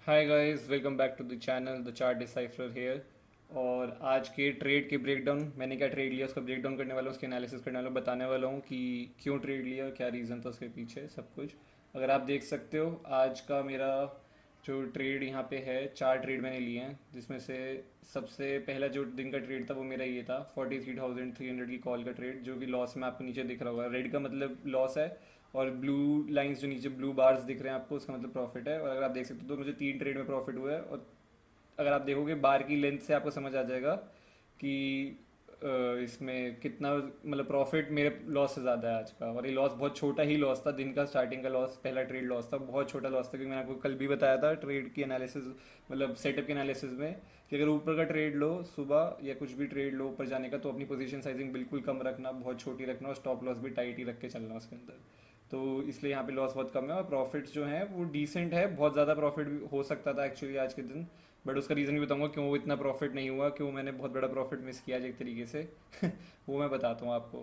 Hi guys, welcome back to the channel the Chart Decipher here. और आज के trade के ब्रेकडाउन, मैंने क्या ट्रेड लिया उसका ब्रेकडाउन करने वाला हूँ, उसके एनालिसिस करने वाला हूँ, बताने वाला हूँ कि क्यों ट्रेड लिया, क्या रीज़न था उसके पीछे, सब कुछ। अगर आप देख सकते हो आज का मेरा जो ट्रेड यहाँ पे है, चार ट्रेड मैंने लिए हैं, जिसमें से सबसे पहला जो दिन का ट्रेड था वो मेरा ये था 43,300 की कॉल का ट्रेड, जो कि लॉस में आपको नीचे दिख रहा होगा। रेड का मतलब लॉस है और ब्लू लाइंस जो नीचे ब्लू बार्स दिख रहे हैं आपको, उसका मतलब प्रॉफिट है। और अगर आप देख सकते हो तो मुझे तीन ट्रेड में प्रॉफिट हुआ है। और अगर आप देखोगे बार की लेंथ से आपको समझ आ जाएगा कि इसमें कितना मतलब प्रॉफिट मेरे लॉस से ज़्यादा है आज का। और ये लॉस बहुत छोटा ही लॉस था, दिन का स्टार्टिंग का लॉस, पहला ट्रेड लॉस था, बहुत छोटा लॉस था। क्योंकि मैंने आपको कल भी बताया था ट्रेड की एनालिसिस, मतलब सेटअप की एनालिसिस में, कि अगर ऊपर का ट्रेड लो सुबह या कुछ भी ट्रेड लो ऊपर जाने का, तो अपनी पोजीशन साइजिंग बिल्कुल कम रखना, बहुत छोटी रखना, और स्टॉप लॉस भी टाइट ही रख के चलना उसके अंदर। तो इसलिए यहाँ पे लॉस बहुत कम है और प्रॉफिट्स जो हैं वो डिसेंट है। बहुत ज़्यादा प्रॉफिट भी हो सकता था एक्चुअली आज के दिन, बट उसका रीज़न भी बताऊंगा क्यों वो इतना प्रॉफिट नहीं हुआ, क्यों मैंने बहुत बड़ा प्रॉफिट मिस किया आज एक तरीके से। वो मैं बताता हूँ आपको।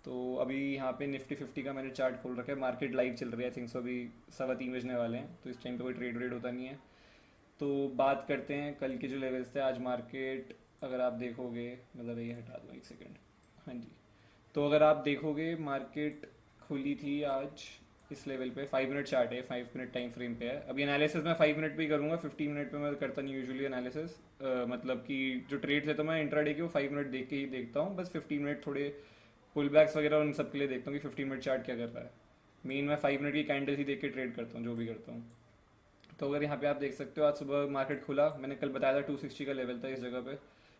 तो अभी यहाँ पे निफ्टी 50 का मैंने चार्ट खोल रखा है, मार्केट लाइव चल रही है। आई थिंक सो अभी 3:15 बजने वाले हैं, तो इस टाइम पे कोई ट्रेड व्रेड होता नहीं है। तो बात करते हैं कल के जो लेवल्स थे। आज मार्केट, अगर आप देखोगे, मतलब ये हटा दो एक सेकेंड। हाँ जी। तो अगर आप देखोगे मार्केट खुली थी आज इस लेवल पे, 5 मिनट चार्ट है, 5 मिनट टाइम फ्रेम पे है। अभी एनालिसिस मैं 5 मिनट पे ही करूँगा, 15 मिनट पे मैं करता नहीं यूजुअली एनालिसिस। मतलब कि जो ट्रेड्स है तो मैं इंट्राडे के वो 5 मिनट देख के ही देखता हूँ, बस 15 मिनट थोड़े पुल बैक्स वगैरह उन सब के लिए देखता हूँ कि 15 मिनट चार्ट क्या कर रहा है। मेन मैं 5 मिनट की कैंडल ही देख के ट्रेड करता हूँ, जो भी करता हूँ। तो अगर यहाँ पे आप देख सकते हो, आज सुबह मार्केट खुला, मैंने कल बताया था 260 का लेवल था इस जगह पे।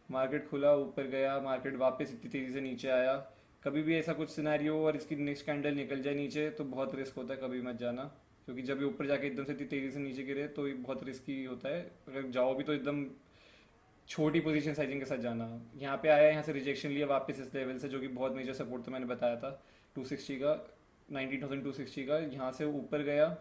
मार्केट खुला, ऊपर गया, मार्केट वापस इतनी तेज़ी से नीचे आया। कभी भी ऐसा कुछ सिनेरियो और इसकी नेक्स्ट कैंडल निकल जाए नीचे तो बहुत रिस्क होता है, कभी मत जाना। क्योंकि जब ये ऊपर जाके एकदम से इतनी तेज़ी से नीचे गिरे तो ये बहुत रिस्की होता है। अगर जाओ भी तो एकदम छोटी पोजीशन साइजिंग के साथ जाना। यहाँ पे आया, यहाँ से रिजेक्शन लिया वापस इस लेवल से, जो कि बहुत मेजर सपोर्ट था, मैंने बताया था 260 का, 19,260 का। यहाँ से ऊपर गया,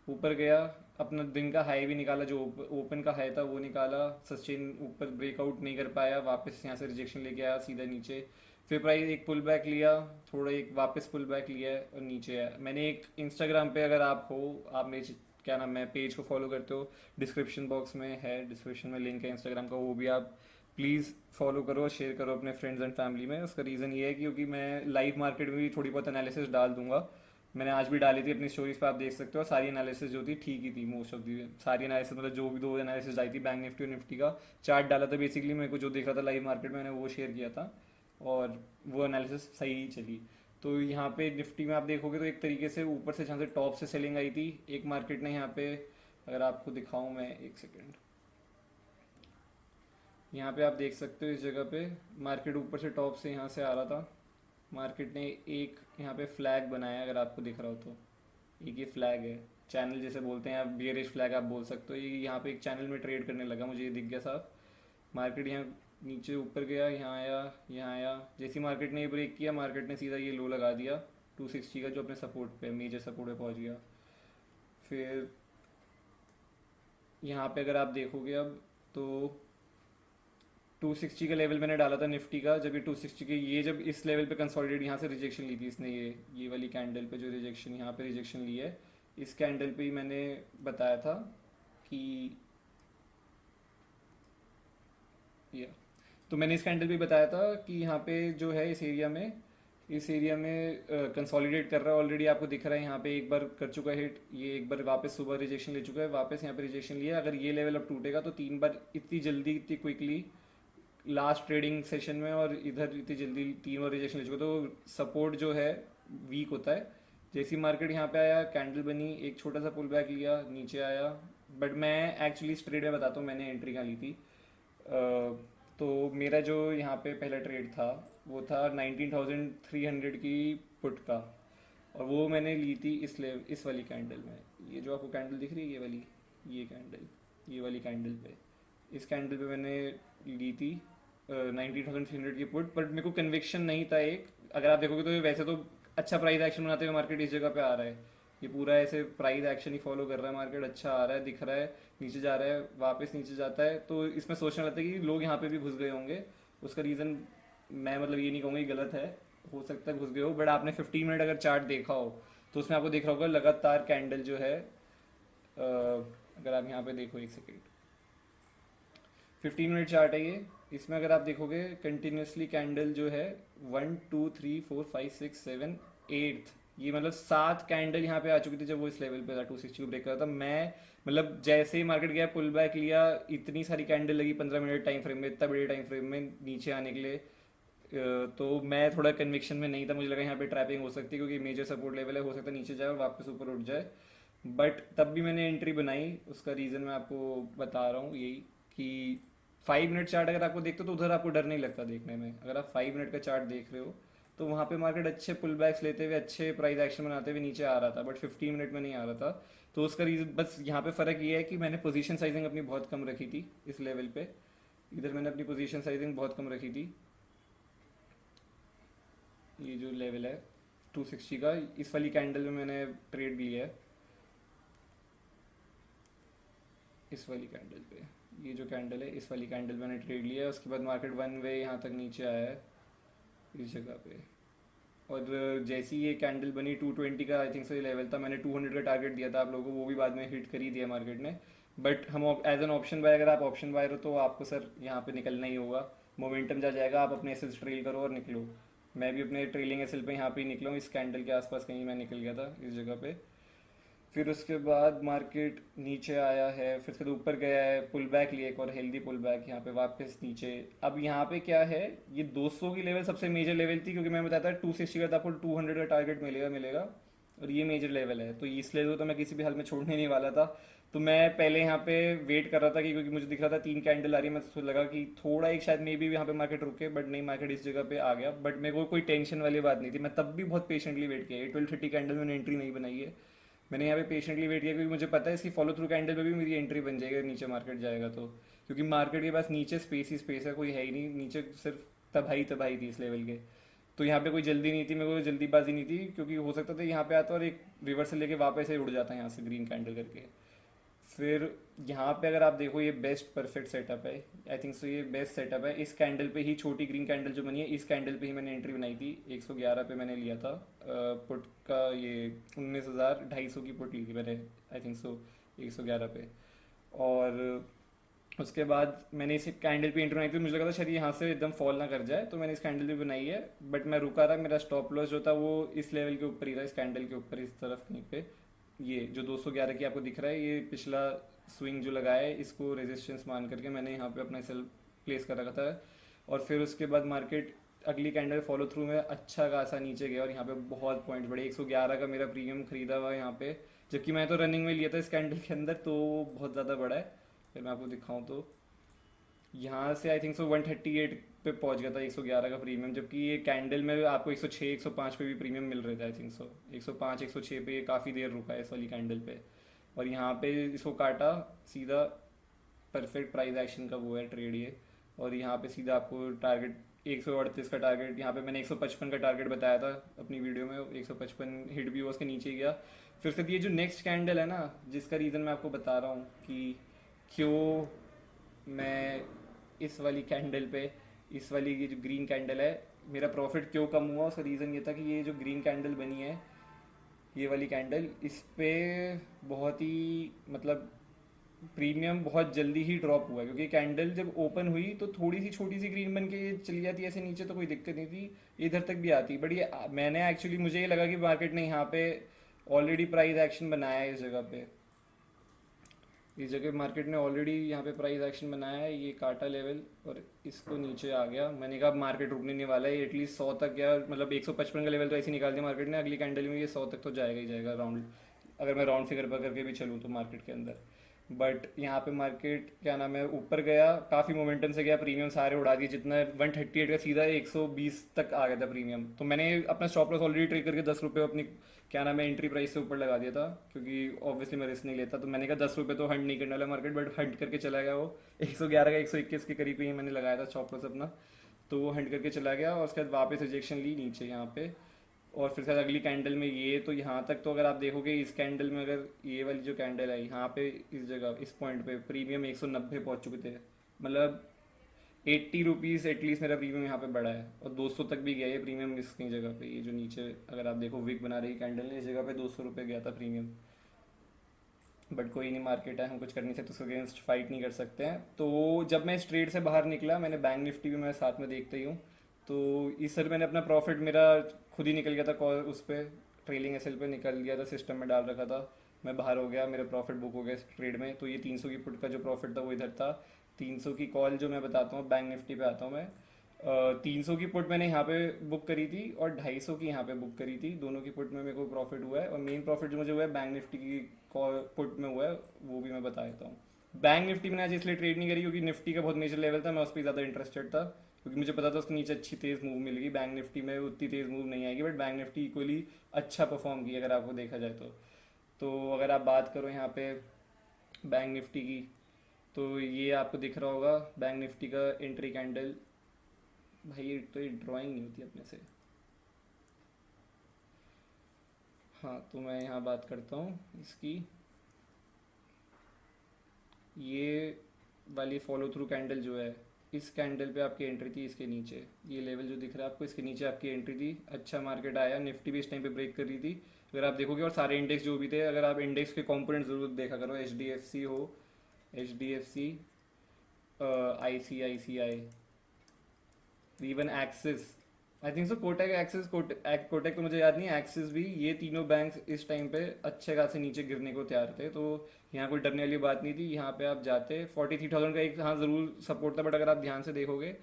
ऊपर गया, अपना दिन का हाई भी निकाला, जो ओपन का हाई था वो निकाला, सस्टेन ऊपर ब्रेकआउट नहीं कर पाया, वापस यहाँ से रिजेक्शन लेके आया सीधा नीचे। फिर प्राइस एक पुल बैक लिया, थोड़ा एक वापस पुल बैक लिया है और नीचे आया। मैंने एक इंस्टाग्राम पे, अगर आप हो, आप मेरे क्या नाम है पेज को फॉलो करते हो, डिस्क्रिप्शन बॉक्स में है, डिस्क्रिप्शन में लिंक है इंस्टाग्राम का, वो भी आप प्लीज़ फॉलो करो, शेयर करो अपने फ्रेंड्स एंड फैमिली में। उसका रीज़न ये है कि क्योंकि मैं लाइव मार्केट में भी थोड़ी बहुत एनालिसिस डाल दूंगा। मैंने आज भी डाली थी अपनी स्टोरीज पे, आप देख सकते हो। सारी एनालिसिस जो थी ठीक ही थी, मोस्ट ऑफ दी सारी एनालिसिस, मतलब जो भी दो एनालिसिस आई थी, बैंक निफ्टी और निफ्टी का चार्ट डाला था बेसिकली, मेरे को जो दिख रहा था लाइव मार्केट में मैंने वो शेयर किया था, और वो एनालिसिस सही ही चली। तो यहाँ पे निफ्टी में आप देखोगे तो एक तरीके से ऊपर से जहाँ से टॉप से सेलिंग आई थी, एक मार्केट ने यहाँ पे, अगर आपको दिखाऊं मैं एक सेकेंड, यहाँ पे आप देख सकते हो इस जगह पे मार्केट ऊपर से टॉप से यहाँ से आ रहा था। मार्केट ने एक यहाँ पे फ्लैग बनाया, अगर आपको दिख रहा हो तो, एक ये फ्लैग है, चैनल जैसे बोलते हैं आप, बियरिश फ्लैग आप बोल सकते हो। ये यहाँ पे एक चैनल में ट्रेड करने लगा, मुझे ये दिख गया साफ। मार्केट यहाँ नीचे ऊपर गया, यहाँ आया, यहाँ आया, जैसी मार्केट ने ये ब्रेक किया, मार्केट ने सीधा ये लो लगा दिया 260 का, जो अपने सपोर्ट पे, मेजर सपोर्ट पे पहुँच गया। फिर यहाँ पे अगर आप देखोगे अब, तो 260 का लेवल मैंने डाला था निफ्टी का, जब ये 260 के, ये जब इस लेवल पे कंसोलिडेट, यहाँ से रिजेक्शन ली थी इसने, ये वाली कैंडल पे जो रिजेक्शन, यहाँ पे रिजेक्शन ली है, इस कैंडल पे ही मैंने बताया था कि ये, तो मैंने इस कैंडल पे बताया था कि यहाँ पे जो है इस एरिया में कंसोलिडेट कर रहा है ऑलरेडी, आपको दिख रहा है। यहाँ पे एक बार कर चुका है हिट, ये एक बार वापस सुबह रिजेक्शन ले चुका है, वापस यहाँ पे रिजेक्शन लिया। अगर ये लेवल अब टूटेगा तो 3 बार इतनी जल्दी, इतनी क्विकली लास्ट ट्रेडिंग सेशन में, और इधर इतनी जल्दी 3 बार रिजेक्शन ले चुका, तो सपोर्ट जो है वीक होता है। जैसी मार्केट यहाँ पे आया, कैंडल बनी, एक छोटा सा पुल बैक लिया, नीचे आया। बट मैं एक्चुअली इस ट्रेड में बताता हूँ मैंने एंट्री कहाँ ली थी। तो मेरा जो यहाँ पे पहला ट्रेड था वो था 19,300 की पुट का, और वो मैंने ली थी इस वाली कैंडल में, ये जो आपको कैंडल दिख रही है, ये वाली, ये कैंडल, ये वाली कैंडल पे, इस कैंडल पे मैंने ली थी 19,300 की पुट। बट मेरे को कन्विक्शन नहीं था एक, अगर आप देखोगे तो ये वैसे तो अच्छा प्राइस एक्शन बनाते हुए मार्केट इस जगह पे आ रहा है, ये पूरा ऐसे प्राइस एक्शन ही फॉलो कर रहा है मार्केट, अच्छा आ रहा है, दिख रहा है, नीचे जा रहा है, वापस नीचे जाता है। तो इसमें सोचने लगता है कि लोग यहाँ पे भी घुस गए होंगे। उसका रीज़न मैं, मतलब ये नहीं कहूँगा कि गलत है, हो सकता है घुस गए हो, बट आपने 15 मिनट अगर चार्ट देखा हो तो उसमें आपको दिख रहा होगा लगातार कैंडल जो है अगर आप यहाँ पे देखो एक सेकेंड, 15 मिनट चार्ट है ये। इसमें अगर आप देखोगे कंटिन्यूसली कैंडल जो है 1 2 3 4 5 6 7 8, ये मतलब 7 कैंडल यहाँ पे आ चुकी थी जब वो इस लेवल पे था 260 को ब्रेक करा था। मैं मतलब जैसे ही मार्केट गया पुल बैक लिया, इतनी सारी कैंडल लगी 15 मिनट टाइम फ्रेम में, इतना बड़े टाइम फ्रेम में नीचे आने के लिए। तो मैं थोड़ा कन्विक्शन में नहीं था, मुझे लगा यहाँ पे ट्रैपिंग हो सकती है क्योंकि मेजर सपोर्ट लेवल है, हो सकता है नीचे जाए और वापस ऊपर उठ जाए। बट तब भी मैंने एंट्री बनाई, उसका रीज़न मैं आपको बता रहा हूँ यही कि 5 मिनट चार्ट अगर आपको देखते हो तो उधर आपको डर नहीं लगता देखने में। अगर आप 5 मिनट का चार्ट देख रहे हो तो वहाँ पे मार्केट अच्छे पुल बैक्स लेते हुए अच्छे प्राइस एक्शन बनाते हुए नीचे आ रहा था, बट 15 मिनट में नहीं आ रहा था। तो उसका रीज़न बस यहाँ पे फ़र्क ये है कि मैंने पोजीशन साइजिंग अपनी बहुत कम रखी थी इस लेवल पे। इधर मैंने अपनी पोजीशन साइजिंग बहुत कम रखी थी। ये जो लेवल है 260 का, इस वाली कैंडल में मैंने ट्रेड लिया है, इस वाली कैंडल पे। ये जो कैंडल है इस वाली कैंडल मैंने ट्रेड लिया है। उसके बाद मार्केट वन वे यहाँ तक नीचे आया है इस जगह पे। और जैसी ये कैंडल बनी 220 का आई थिंक सो ये लेवल था, मैंने 200 का टारगेट दिया था आप लोगों को, वो भी बाद में हिट कर ही दिया मार्केट ने। बट हम एज एन ऑप्शन बाय, अगर आप ऑप्शन बायर हो तो आपको सर यहाँ पे निकलना ही होगा। मोमेंटम जा जाएगा, आप अपने एसएल ट्रेल करो और निकलो। मैं भी अपने ट्रेलिंग एसएल पे यहाँ पे ही निकला हूँ, इस कैंडल के आसपास कहीं मैं निकल गया था इस जगह पे। फिर उसके बाद मार्केट नीचे आया है, फिर उसके बाद ऊपर गया है, पुल बैक लिया, एक और हेल्दी पुल बैक, यहाँ पे वापस नीचे। अब यहाँ पे क्या है, ये 200 की लेवल सबसे मेजर लेवल थी क्योंकि मैं बताता 260 का था, आपको 200 का टारगेट मिलेगा मिलेगा। और ये मेजर लेवल है तो इस लेवल को तो मैं किसी भी हाल में छोड़ने नहीं वाला था। तो मैं पहले यहाँ पे वेट कर रहा था कि क्योंकि मुझे दिख रहा था 3 कैंडल आ रही है, मैं तो लगा कि थोड़ा एक शायद मे भी यहाँ पे मार्केट रुके, बट नहीं, मार्केट इस जगह पे आ गया। बट मेरे को कोई टेंशन वाली बात नहीं थी, मैं तब भी बहुत पेशेंटली वेट किया। 1230 कैंडल मैंने एंट्री नहीं बनाई है, मैंने यहाँ पे पेशेंटली वेट किया क्योंकि मुझे पता है इसकी फॉलो थ्रू कैंडल पे भी मेरी एंट्री बन जाएगी अगर नीचे मार्केट जाएगा तो। क्योंकि मार्केट के पास नीचे स्पेस ही स्पेस है, कोई है ही नहीं नीचे, सिर्फ तबाही तबाही थी इस लेवल के। तो यहाँ पे कोई जल्दी नहीं थी, मेरे को जल्दीबाजी नहीं थी क्योंकि हो सकता था यहाँ पे आता और एक रिवर्सल लेके वापस ही उड़ जाता है यहाँ से ग्रीन कैंडल करके। फिर यहाँ पे अगर आप देखो ये बेस्ट परफेक्ट सेटअप है, आई थिंक सो ये बेस्ट सेटअप है। इस कैंडल पे ही छोटी ग्रीन कैंडल जो बनी है इस कैंडल पे ही मैंने एंट्री बनाई थी, 111 पे मैंने लिया था पुट का, ये 19,250 की पुट ली थी मैंने आई थिंक सो 111 पे। और उसके बाद मैंने इस कैंडल पे एंट्री बनाई थी, मुझे लगा था शायद यहाँ से एकदम फॉल ना कर जाए, तो मैंने इस कैंडल पे बनाई है। बट मैं रुका था, मेरा स्टॉप लॉस जो था वो इस लेवल के ऊपर ही था, इस कैंडल के ऊपर इस तरफ कहीं पे। ये जो 211 की आपको दिख रहा है, ये पिछला स्विंग जो लगाया है इसको रेजिस्टेंस मान करके मैंने यहाँ पे अपना सेल प्लेस कर रखा था। और फिर उसके बाद मार्केट अगली कैंडल फॉलो थ्रू में अच्छा खासा नीचे गया और यहाँ पे बहुत पॉइंट बढ़े, 111 का मेरा प्रीमियम खरीदा हुआ है यहाँ पे, जबकि मैं तो रनिंग में लिया था इस कैंडल के अंदर, तो वो बहुत ज़्यादा बड़ा है। फिर मैं आपको दिखाऊँ तो यहाँ से आई थिंक सो 138 पे पहुँच गया था 111 का प्रीमियम, जबकि ये कैंडल में आपको 106 105 पे भी प्रीमियम मिल रहे थे आई थिंक सो। 105 106 पे ये काफ़ी देर रुका है इस वाली कैंडल पे। और यहाँ पे इसको काटा सीधा, परफेक्ट प्राइस एक्शन का वो है ट्रेड ये। और यहाँ पे सीधा आपको टारगेट 138 का टारगेट, यहाँ पे मैंने 155 का टारगेट बताया था अपनी वीडियो में, 155 हिट भी हुआ, उसके नीचे ही गया। फिर उसके बाद ये जो नेक्स्ट कैंडल है ना, जिसका रीज़न मैं आपको बता रहा हूँ कि क्यों मैं इस वाली कैंडल पे, इस वाली ये जो ग्रीन कैंडल है, मेरा प्रॉफिट क्यों कम हुआ, उसका रीज़न ये था कि ये जो ग्रीन कैंडल बनी है, ये वाली कैंडल, इस पे बहुत ही मतलब प्रीमियम बहुत जल्दी ही ड्रॉप हुआ है। क्योंकि कैंडल जब ओपन हुई तो थोड़ी सी छोटी सी ग्रीन बन के चली जाती है ऐसे नीचे, तो कोई दिक्कत नहीं थी, इधर तक भी आती। बट ये मैंने एक्चुअली, मुझे ये लगा कि मार्केट ने यहाँ पे ऑलरेडी प्राइस एक्शन बनाया है इस जगह पे, इस जगह मार्केट ने ऑलरेडी यहाँ पे प्राइस एक्शन बनाया है, ये काटा लेवल और इसको नीचे आ गया। मैंने कहा मार्केट रुकने नहीं वाला है, एटलीस्ट 100 तक गया, मतलब 155 का लेवल तो ऐसे निकाल दिया मार्केट ने, अगली कैंडल में ये 100 तक तो जाएगा ही जाएगा राउंड, अगर मैं राउंड फिगर पर करके भी चलूँ तो मार्केट के अंदर। बट यहाँ पे मार्केट क्या नाम है ऊपर गया, काफ़ी मोमेंटम से गया, प्रीमियम सारे उड़ा दिए, जितना 138 का सीधा 120 तक आ गया था प्रीमियम। तो मैंने अपना स्टॉप लॉस ऑलरेडी ट्रेड करके 10 रुपये अपनी क्या नाम है एंट्री प्राइस से ऊपर लगा दिया था, क्योंकि ऑब्वियसली मैं रिस्क नहीं लेता। तो मैंने कहा 10 रुपये तो हंट नहीं करने वाला मार्केट, बट हंट करके चला गया वो 111 का 121 के करीब ही मैंने लगाया था स्टॉप लॉस अपना, तो वो हंट करके चला गया। और उसके बाद वापस रिजेक्शन ली नीचे यहाँ पे। और फिर शायद अगली कैंडल में ये, तो यहाँ तक तो अगर आप देखोगे इस कैंडल में, अगर ये वाली जो कैंडल है यहाँ पे इस जगह इस पॉइंट पे प्रीमियम 190 पहुँच चुके थे, मतलब 80 रुपीज़ एटलीस्ट मेरा प्रीमियम यहाँ पे बढ़ा है। और 200 तक भी गया ये प्रीमियम इसकी जगह पे, ये जो नीचे अगर आप देखो विक बना रही कैंडल ने, इस जगह पे 200 रुपये गया था प्रीमियम। बट कोई नहीं, मार्केट है, हम कुछ कर नहीं सकते, उसके अगेंस्ट फाइट नहीं कर सकते हैं। तो जब मैं इस ट्रेड से बाहर निकला, मैंने बैंक निफ्टी भी मैं साथ में देखते ही हूँ। तो इस सर मैंने अपना प्रॉफिट मेरा खुद ही निकल गया था, कॉल उस पर ट्रेलिंग एसएल पे निकल गया था, सिस्टम में डाल रखा था। मैं बाहर हो गया, मेरा प्रॉफिट बुक हो गया इस ट्रेड में। तो ये 300 की पुट का जो प्रॉफिट था वो इधर था। 300 की कॉल जो मैं बताता हूँ, बैंक निफ्टी पे आता हूँ मैं। 300 की पुट मैंने यहाँ पे बुक करी थी और 250 की यहाँ पे बुक करी थी। दोनों की पुट में मेरे को प्रॉफिट हुआ है, और मेन प्रॉफिट जो मुझे हुआ है बैंक निफ्टी की कॉल पुट में हुआ है, वो भी मैं बता देता हूँ। बैंक निफ्टी मैंने आज इसलिए ट्रेड नहीं करी क्योंकि निफ्टी का बहुत मेजर लेवल था, मैं उस पर ज़्यादा इंटरेस्टेड था, क्योंकि मुझे पता था उसके नीचे अच्छी तेज़ मूव मिलेगी। बैंक निफ्टी में उतनी तेज़ मूव नहीं आएगी, बट बैंक निफ्टी इक्वली अच्छा परफॉर्म की अगर आपको देखा जाए तो अगर आप बात करो यहाँ पे बैंक निफ्टी की, तो ये आपको दिख रहा होगा बैंक निफ्टी का एंट्री कैंडल। भाई ये ड्राइंग नहीं होती अपने से। हाँ, तो मैं यहाँ बात करता हूँ इसकी। ये वाली फॉलो थ्रू कैंडल जो है, इस कैंडल पे आपकी एंट्री थी, इसके नीचे ये लेवल जो दिख रहा है आपको, इसके नीचे आपकी एंट्री थी। अच्छा मार्केट आया, निफ्टी भी इस टाइम पे ब्रेक कर रही थी अगर आप देखोगे, और सारे इंडेक्स जो भी थे, अगर आप इंडेक्स के कंपोनेंट ज़रूर देखा करो, एच डी एफ सी हो, H D F C, I C I C I, even Axis, I think so Kotak, Axis, Kotak तो मुझे याद नहीं है, एक्सिस भी, ये तीनों बैंक इस टाइम पे अच्छे खासे नीचे गिरने को तैयार थे। तो यहाँ कोई डरने वाली बात नहीं थी। यहाँ पे आप जाते 43,000 का एक, हाँ ज़रूर सपोर्ट था, बट अगर आप ध्यान से देखोगे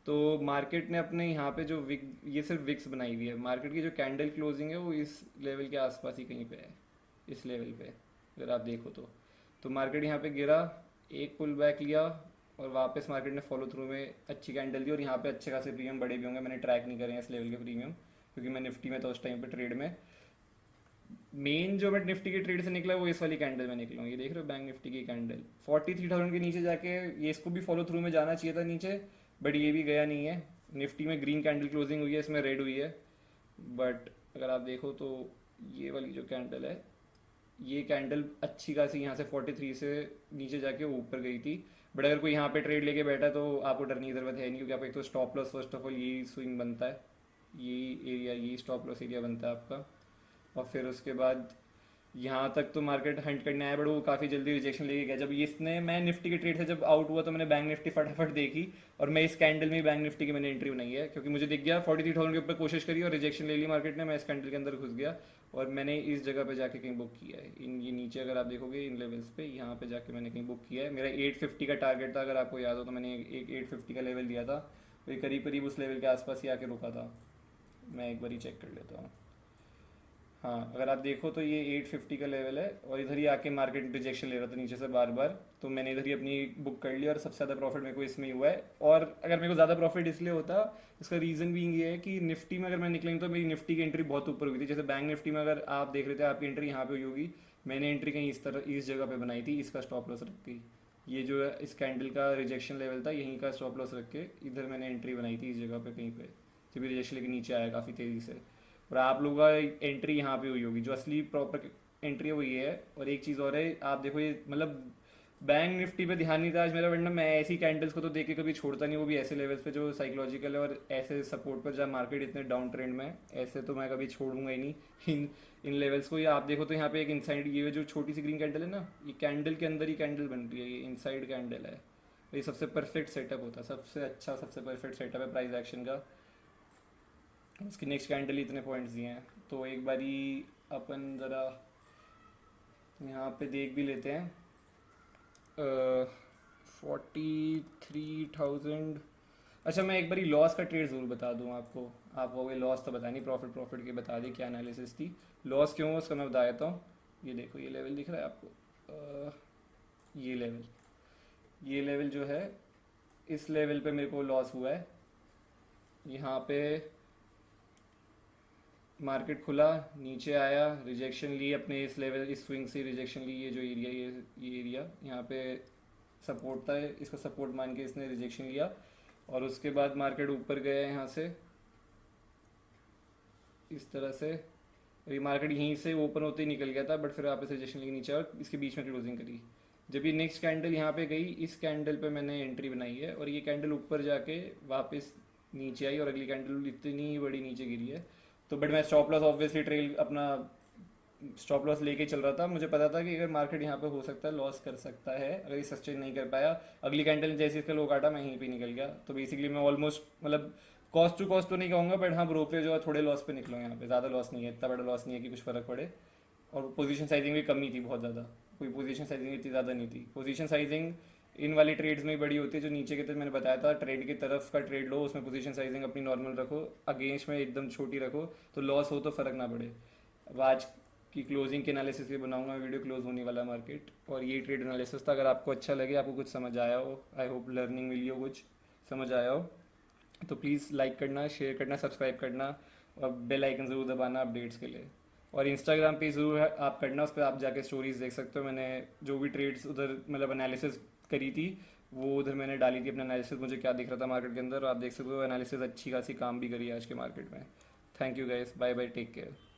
तो मार्केट ने अपने यहाँ पे जो विक, ये सिर्फ विक्स बनाई हुई है, मार्केट की जो कैंडल क्लोजिंग है वो इस लेवल के आसपास ही कहीं पे है, इस लेवल पे अगर आप देखो तो मार्केट यहाँ पे गिरा, एक पुल बैक लिया, और वापस मार्केट ने फॉलो थ्रू में अच्छी कैंडल दी, और यहाँ पे अच्छे खासे प्रीमियम बड़े भी होंगे, मैंने ट्रैक नहीं करे हैं इस लेवल के प्रीमियम, क्योंकि मैं निफ्टी में था उस टाइम पे ट्रेड में। मेन जो मैं निफ्टी की ट्रेड से निकला वो इस वाली कैंडल में निकला हूँ, ये देख रहे हो बैंक निफ्टी की कैंडल 43,000 के नीचे जाके, ये इसको भी फॉलो थ्रू में जाना चाहिए था नीचे, बट ये भी गया नहीं है। निफ्टी में ग्रीन कैंडल क्लोजिंग हुई है, इसमें रेड हुई है, बट अगर आप देखो तो ये वाली जो कैंडल है, ये कैंडल अच्छी खासी यहाँ से 43 से नीचे जाके ऊपर गई थी। बट अगर कोई यहाँ पे ट्रेड लेके बैठा है तो आपको डरने की ज़रूरत है नहीं, क्योंकि आपका एक तो stop loss, first of all यही स्विंग बनता है, यही एरिया, यही स्टॉप लॉस एरिया बनता है आपका। और फिर उसके बाद यहाँ तक तो मार्केट हंट करने आया, बट वो काफ़ी जल्दी रिजेक्शन लेके गया। जब इसने, मैं निफ्टी के ट्रेड से जब आउट हुआ तो मैंने बैंक निफ्टी फटाफट देखी, और मैं इस कैंडल में बैंक निफ्टी की मैंने एंट्री बनाई है, क्योंकि मुझे दिख गया 43,000 के ऊपर कोशिश करी और रिजेक्शन ले ली मार्केट ने, मैं इस कैंडल के अंदर घुस गया, और मैंने इस जगह पे जाके कहीं बुक किया है, इन ये नीचे अगर आप देखोगे इन लेवल्स पे, यहाँ पे जाके मैंने कहीं बुक किया है। मेरा 850 का टारगेट था, अगर आपको याद हो तो मैंने एक 850 का लेवल दिया था, तो ये करीब करीब उस लेवल के आसपास ही आके रुका था। मैं एक बार ही चेक कर लेता हूँ। हाँ, अगर आप देखो तो ये 850 का लेवल है, और इधर ही आके मार्केट रिजेक्शन ले रहा था नीचे से बार बार, तो मैंने इधर ही अपनी बुक कर लिया, और सबसे ज़्यादा प्रॉफिट मेरे को इसमें ही हुआ है। और अगर मेरे को ज़्यादा प्रॉफिट इसलिए होता, इसका रीज़न भी ये है कि निफ्टी में अगर मैं निकलेंगे तो मेरी निफ्टी की एंट्री बहुत ऊपर हुई थी। जैसे बैंक निफ्टी में अगर आप देख रहे थे, आपकी एंट्री यहाँ पे हुई होगी, मैंने एंट्री कहीं इस तरह इस जगह पे बनाई थी, इसका स्टॉप लॉस रख के, ये जो है इस कैंडल का रिजेक्शन लेवल था, यहीं का स्टॉप लॉस रख के इधर मैंने एंट्री बनाई थी इस जगह पे कहीं पे, जब रिजेक्शन लेके नीचे आया काफ़ी तेज़ी से। और आप लोगों का एंट्री यहाँ पे हुई होगी, जो असली प्रॉपर एंट्री है वो ये है। और एक चीज़ और है, आप देखो ये मतलब बैंक निफ्टी पे ध्यान नहीं था आज मेरा, वरना मैं ऐसी कैंडल्स को तो देख के कभी छोड़ता नहीं, वो भी ऐसे लेवल्स पे जो साइकोलॉजिकल है, और ऐसे सपोर्ट पर जब मार्केट इतने डाउन ट्रेंड में है, ऐसे तो मैं कभी छोड़ूंगा ही नहीं इन इन लेवल्स को। ये आप देखो तो यहाँ पे एक इनसाइड, ये जो छोटी सी ग्रीन कैंडल है ना, ये कैंडल के अंदर ही कैंडल बन रही है, ये इनसाइड कैंडल है। ये सबसे परफेक्ट सेटअप होता है, सबसे अच्छा, सबसे परफेक्ट सेटअप है प्राइस एक्शन का। उसकी नेक्स्ट कैंडल ही इतने पॉइंट्स दिए हैं, तो एक बारी अपन ज़रा यहाँ पे देख भी लेते हैं। 43,000। अच्छा, मैं एक बारी लॉस का ट्रेड ज़रूर बता दूँ आपको। आप कहोगे लॉस तो बता नहीं, प्रॉफिट प्रॉफिट के बता दी, क्या एनालिसिस थी। लॉस क्यों, उसका मैं बता देता हूँ। ये देखो, ये लेवल दिख रहा है आपको, ये लेवल जो है, इस लेवल पे मेरे को लॉस हुआ है। यहाँ पे मार्केट खुला, नीचे आया, रिजेक्शन ली अपने इस लेवल, इस स्विंग से रिजेक्शन ली, ये जो एरिया, ये एरिया यहाँ पे सपोर्ट था, इसको सपोर्ट मान के इसने रिजेक्शन लिया, और उसके बाद मार्केट ऊपर गया यहाँ से इस तरह से, और ये मार्केट यहीं से ओपन होते ही निकल गया था, बट फिर वापस रिजेक्शन लेके नीचे और इसके बीच में क्लोजिंग करी। जब ये नेक्स्ट कैंडल यहाँ पे गई, इस कैंडल पे मैंने एंट्री बनाई है, और ये कैंडल ऊपर जाके वापस नीचे आई, और अगली कैंडल इतनी बड़ी नीचे गिरी है। तो बट मैं स्टॉप लॉस ऑब्वियसली ट्रेल अपना स्टॉप लॉस लेके चल रहा था, मुझे पता था कि अगर मार्केट यहाँ पे हो सकता है लॉस कर सकता है, अगर ये सस्टेन नहीं कर पाया, अगली कैंडल जैसे इसका लो काटा मैं यहीं पे निकल गया, तो बेसिकली मैं ऑलमोस्ट मतलब कॉस्ट टू कॉस्ट तो नहीं कहूँगा, बट हाँ ब्रो पे जो है थोड़े लॉस पे निकलो यहाँ पे, ज़्यादा लॉस नहीं है, इतना बड़ा लॉस नहीं है कि कुछ फ़र्क पड़े। और पोजीशन साइजिंग भी कम ही थी, बहुत ज़्यादा, कोई पोजीशन साइजिंग इतनी ज़्यादा नहीं थी। पोजीशन साइजिंग इन वाली ट्रेड्स में ही बड़ी होती है, जो नीचे के तरफ मैंने बताया था, ट्रेड की तरफ का ट्रेड लो, उसमें पोजीशन साइजिंग अपनी नॉर्मल रखो, अगेंस्ट में एकदम छोटी रखो, तो लॉस हो तो फ़र्क ना पड़े। अब आज की क्लोजिंग के एनालिसिस भी बनाऊंगा वीडियो, क्लोज होने वाला मार्केट, और ये ट्रेड एनालिसिस था। अगर आपको अच्छा लगे, आपको कुछ समझ आया हो, आई होप लर्निंग मिली हो, कुछ समझ आया हो, तो प्लीज़ लाइक करना, शेयर करना, सब्सक्राइब करना, और बेल आइकन ज़रूर दबाना अपडेट्स के लिए। और इंस्टाग्राम पे ज़रूर आप करना, उस पर आप जाके स्टोरीज देख सकते हो, मैंने जो भी ट्रेड्स उधर मतलब एनालिसिस करी थी वो उधर मैंने डाली थी अपना एनालिसिस, मुझे क्या दिख रहा था मार्केट के अंदर, और आप देख सकते हो एनालिसिस अच्छी खासी काम भी करी है आज के मार्केट में। Thank you guys, bye bye, take care.